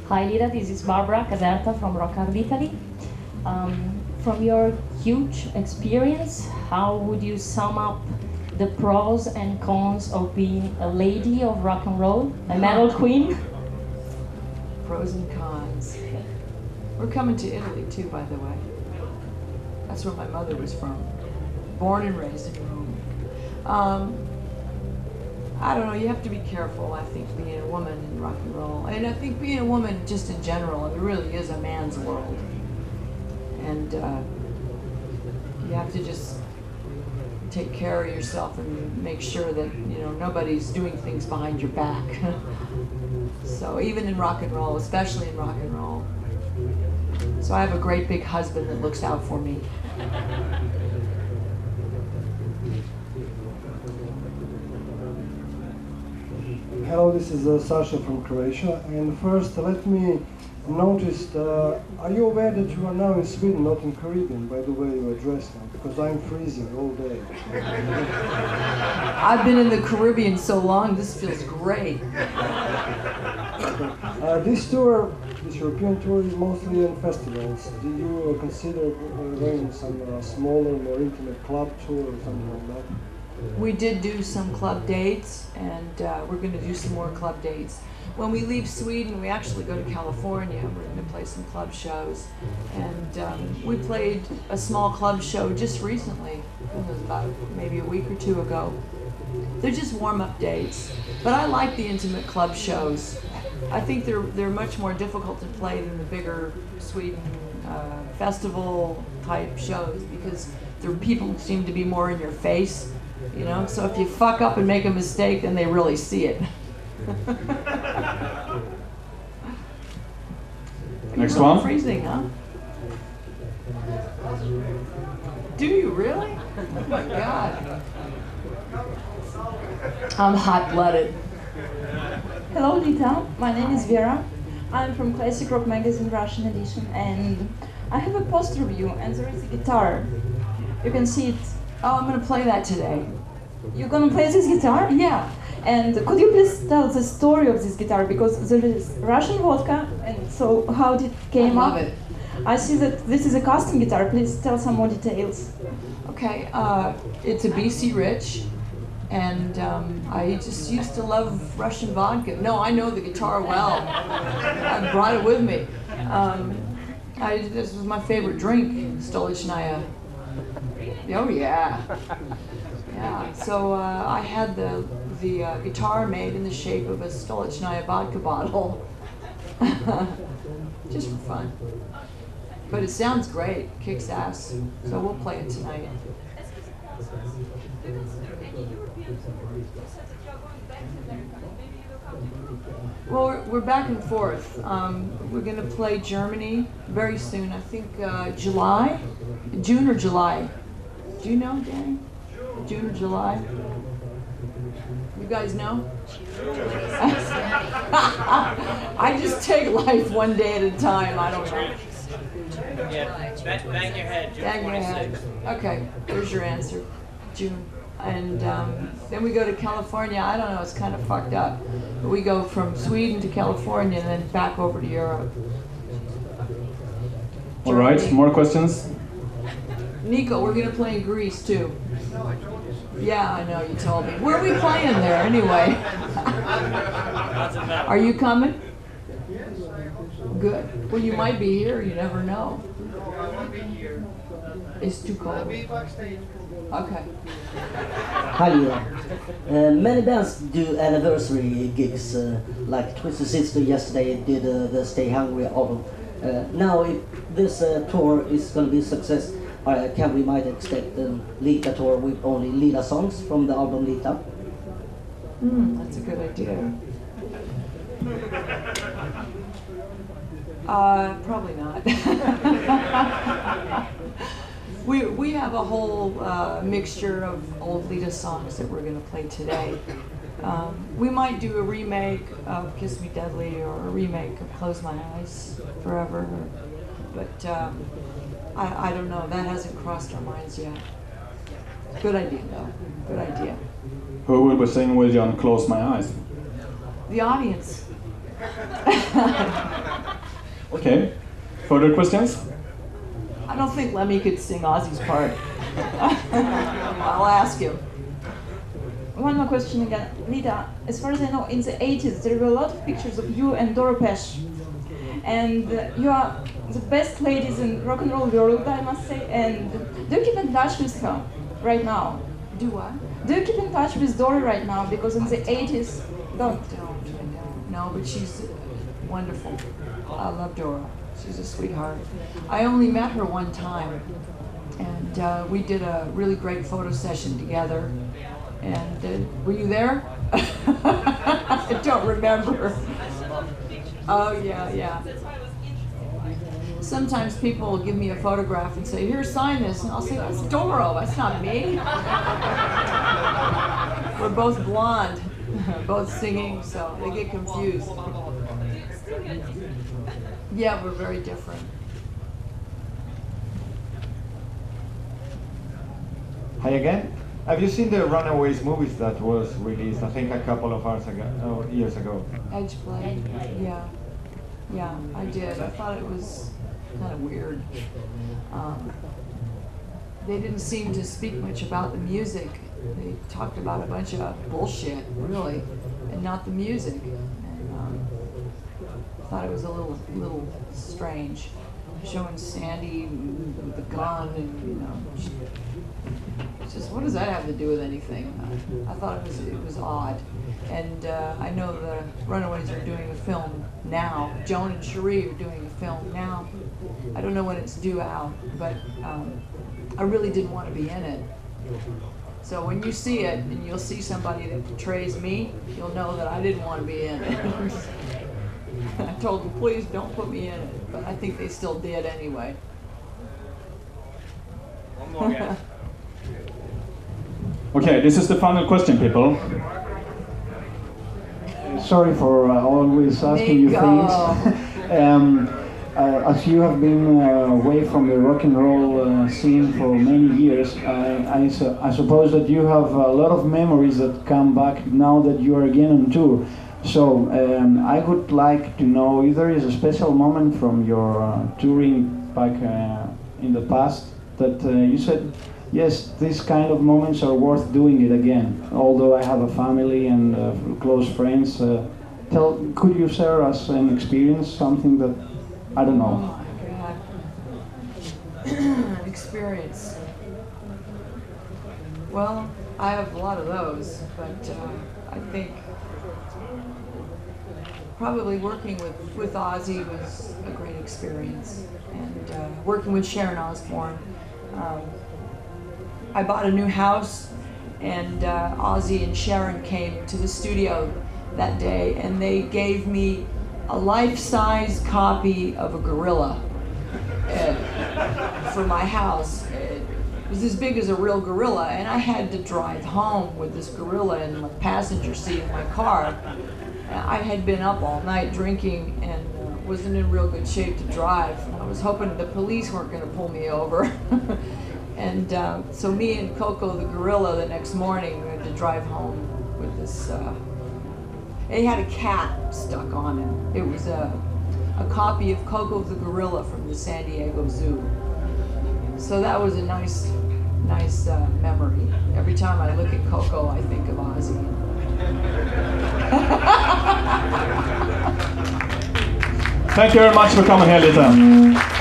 Hi Lita, this is Barbara Caserta from Rock Hard Italy. From your huge experience, how would you sum up the pros and cons of being a lady of rock and roll, a metal queen? Pros and cons. We're coming to Italy too, by the way. That's where my mother was from. Born and raised in Rome. I don't know, you have to be careful, I think, being a woman in rock and roll. And I think being a woman just in general, it really is a man's world. And you have to just take care of yourself and make sure that, you know, nobody's doing things behind your back. So even in rock and roll, especially in rock and roll. So I have a great big husband that looks out for me. Hello, this is Sasha from Croatia. And first, let me notice, are you aware that you are now in Sweden, not in Caribbean, by the way you are dressed now? Because I'm freezing all day. I've been in the Caribbean so long, this feels great. This tour, this European tour, is mostly in festivals. Do you consider going some smaller, more intimate club tour or something like that? We did do some club dates, and we're going to do some more club dates. When we leave Sweden, we actually go to California. We're going to play some club shows. And we played a small club show just recently. It was about maybe a week or two ago. They're just warm-up dates. But I like the intimate club shows. I think they're much more difficult to play than the bigger Sweden festival-type shows because the people seem to be more in your face. You know, so if you fuck up and make a mistake, then they really see it. Next one. Freezing, huh? Do you really? Oh my God. I'm hot-blooded. Hello, Lita. My name is Vera. I'm from Classic Rock Magazine Russian edition, and I have a poster of you, and there is a guitar. You can see it. Oh, I'm going to play that today. You're going to play this guitar? Yeah. And could you please tell the story of this guitar? Because there is Russian vodka, and so how did it came up? I love it. I see that this is a custom guitar. Please tell some more details. Okay, it's a BC Rich, and I just used to love Russian vodka. No, I know the guitar well. I brought it with me. This was my favorite drink, Stolichnaya. Oh yeah, yeah. So I had the guitar made in the shape of a Stolichnaya vodka bottle, just for fun. But it sounds great, kicks ass. So we'll play it tonight. Well, we're back and forth. We're going to play Germany very soon. I think July, June or July. Do you know, Danny? June or July? You guys know? I just take life one day at a time. I don't know. Yeah, bang your head. Bang your head. Okay, there's your answer. June. And then we go to California. I don't know, it's kind of fucked up. But we go from Sweden to California and then back over to Europe. All right, more questions? Nico, we're going to play in Greece too. Yeah, I know, you told me. Where are we playing there anyway? Are you coming? Good. Well, you might be here, you never know. It's too cold. Okay. Hi, many bands do anniversary gigs, like Twisted Sister yesterday did the Stay Hungry album. Now, if this tour is going to be a success, can we might expect the Lita tour with only Lita songs from the album Lita? That's a good idea. Probably not. We have a whole mixture of old Lita songs that we're going to play today. We might do a remake of Kiss Me Deadly or a remake of Close My Eyes Forever, but I don't know. That hasn't crossed our minds yet. Good idea, though. Good idea. Who will be singing with you on Close My Eyes? The audience. Okay. Further questions? I don't think Lemmy could sing Ozzy's part. I'll ask him. One more question again. Lita, as far as I know, in the 80s there were a lot of pictures of you and Dora Pesch. And you are the best ladies in rock and roll world, I must say. And do you keep in touch with her right now? Do what? Do you keep in touch with Dora right now? Because in the 80s, don't. I don't. No, but she's wonderful. I love Dora. She's a sweetheart. I only met her one time, and we did a really great photo session together. And were you there? I don't remember. Oh, yeah. Sometimes people will give me a photograph and say, here, sign this. And I'll say, that's Doro, that's not me. We're both blonde, both singing, so they get confused. Yeah, we're very different. Hi again. Have you seen the Runaways movies that was released, I think, a couple of years ago? Edge play. Yeah, I did. I thought it was kind of weird. They didn't seem to speak much about the music. They talked about a bunch of bullshit, really, and not the music. And I thought it was a little strange, showing Sandy with the gun, and it's just, what does that have to do with anything? I thought it was odd. And I know the Runaways are doing a film now. Joan and Cherie are doing a film now. I don't know when it's due out, but I really didn't want to be in it. So when you see it, and you'll see somebody that portrays me, you'll know that I didn't want to be in it. I told them, please don't put me in it, but I think they still did anyway. One more, guys. Okay, this is the final question, people. Sorry for always asking you things. As you have been away from the rock and roll scene for many years, I suppose that you have a lot of memories that come back now that you are again on tour. So I would like to know if there is a special moment from your touring back in the past that you said, yes, these kind of moments are worth doing it again. Although I have a family and close friends, could you share us an experience, something that, I don't know. Oh my God. Experience. Well, I have a lot of those, but I think probably working with Ozzy was a great experience, and working with Sharon Osbourne. I bought a new house, and Ozzy and Sharon came to the studio that day, and they gave me a life-size copy of a gorilla for my house. It was as big as a real gorilla, and I had to drive home with this gorilla in the passenger seat of my car. I had been up all night drinking and wasn't in real good shape to drive. I was hoping the police weren't going to pull me over. And so me and Coco the gorilla the next morning, we had to drive home with this, it had a cat stuck on it. It was a copy of Coco the gorilla from the San Diego Zoo. So that was a nice memory. Every time I look at Coco, I think of Ozzy. Thank you very much for coming here, Lita.